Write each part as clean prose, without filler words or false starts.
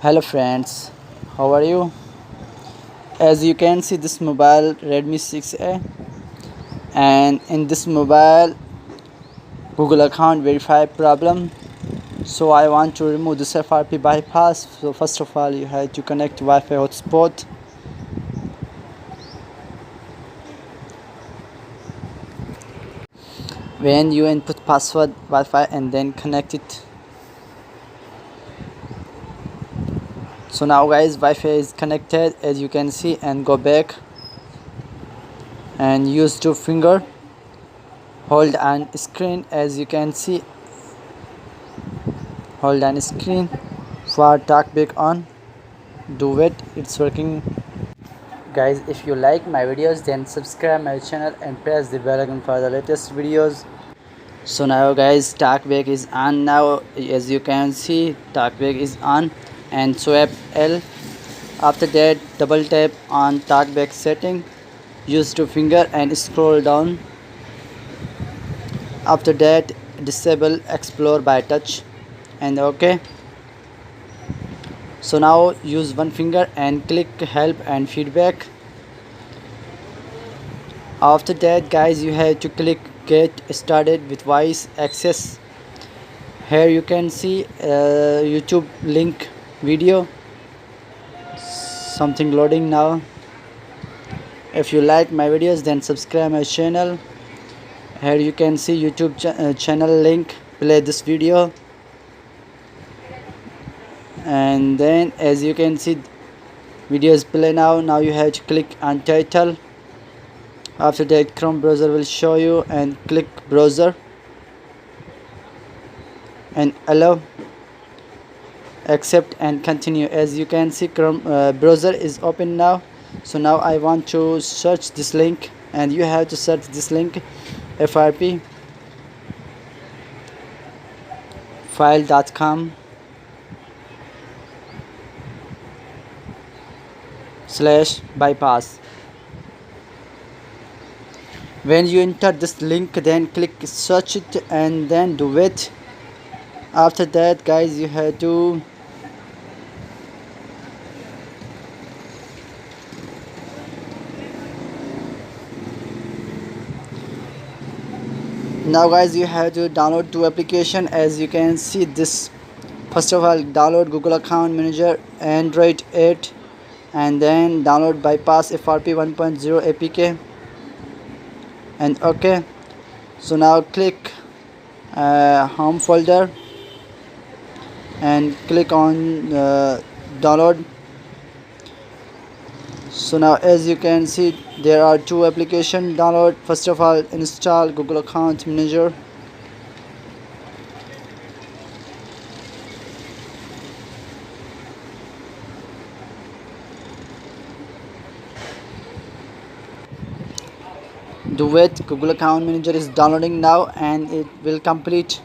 Hello friends, how are you? As you can see, this mobile Redmi 6A, and in this mobile Google account verify problem. So I want to remove this FRP bypass. So first of all, you have to connect Wi-Fi hotspot. When you input password Wi-Fi and then connect it. So now guys, Wi-Fi is connected as you can see, and go back and use two finger hold on screen. As you can see, hold on screen for talkback on. Do it, it's working. Guys, if you like my videos, then subscribe my channel and press the bell icon for the latest videos. So now guys, talkback is on now. As you can see, talkback is on, and swipe L. After that, double tap on talkback setting, use two finger and scroll down. After that, disable explore by touch and OK. So now use one finger and click help and feedback. After that guys, you have to click get started with voice access. Here you can see YouTube link video, something loading now. If you like my videos, then subscribe my channel. Here you can see YouTube channel link. Play this video, and then as you can see, videos play now. Now you have to click on title. After that, Chrome browser will show you, and click browser and allow, accept and continue. As you can see, Chrome browser is open now. So now I want to search this link, and you have to search this link, frp file.com/bypass. When you enter this link, then click search it and then do it. After that guys, you have to download two application. As you can see, this first of all, download Google Account Manager Android 8, and then download bypass FRP 1.0 APK and OK. So now click home folder and click on download. So now as you can see, there are two application download. First of all, install Google Account Manager. Do it. Google Account Manager is downloading now, and it will complete.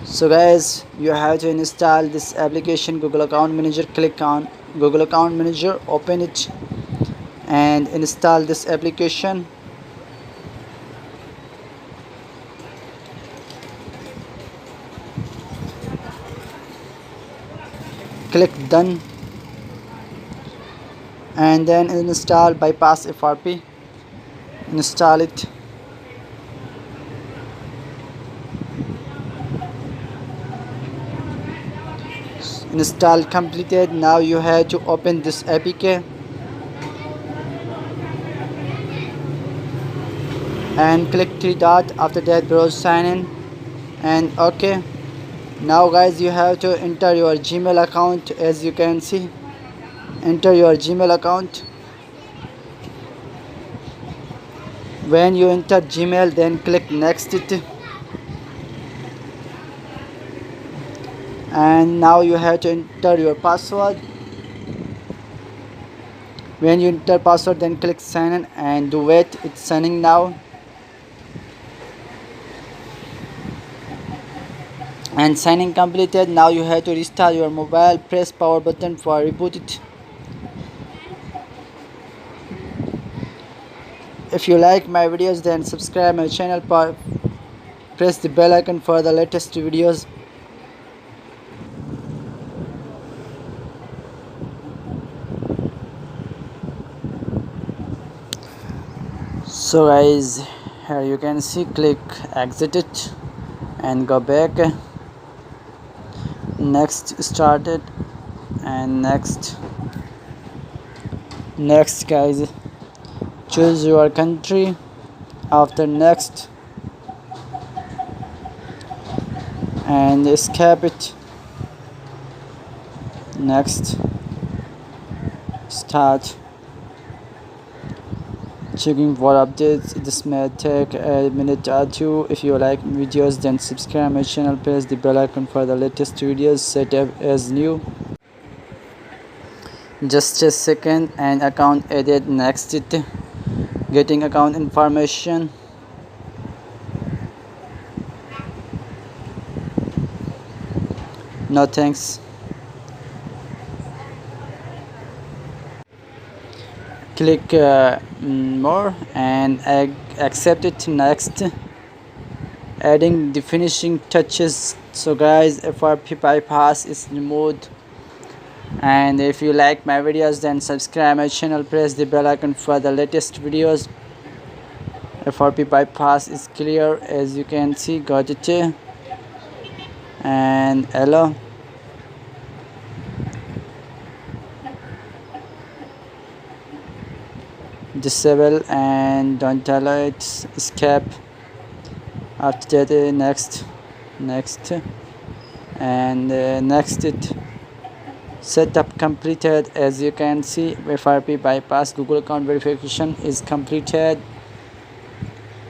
So guys, you have to install this application, Google Account Manager. Click on Google Account Manager, open it and install this application. Click done, and then install bypass FRP. Install it. Install completed. Now you have to open this APK and click three dot. After that, browse sign in and OK. Now guys, you have to enter your Gmail account. As you can see, enter your Gmail account. When you enter Gmail, then click next it, and now you have to enter your password. When you enter password, then click sign in and do it. It's signing now, and signing completed. Now you have to restart your mobile. Press power button for reboot it. If you like my videos, then subscribe my channel, press the bell icon for the latest videos. So guys, here you can see, click exit it and go back, next start it, and next guys, choose your country. After next, and escape it, next, start checking for updates. This may take a minute or two. If you like videos, then subscribe my channel, press the bell icon for the latest videos set up as new. Just a second, and account added, next it, getting account information, no thanks, click more and accept it, next, adding the finishing touches. So guys, FRP bypass is removed. And if you like my videos, then subscribe my channel, press the bell icon for the latest videos. FRP bypass is clear, as you can see, got it. And hello, disable and don't allow it, escape. After that, next, and next it, setup completed. As you can see, FRP bypass Google account verification is completed.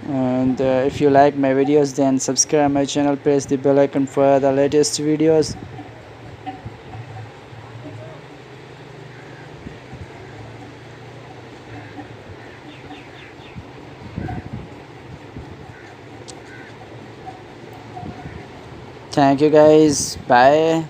And if you like my videos, then subscribe my channel, press the bell icon for the latest videos. Thank you guys, bye.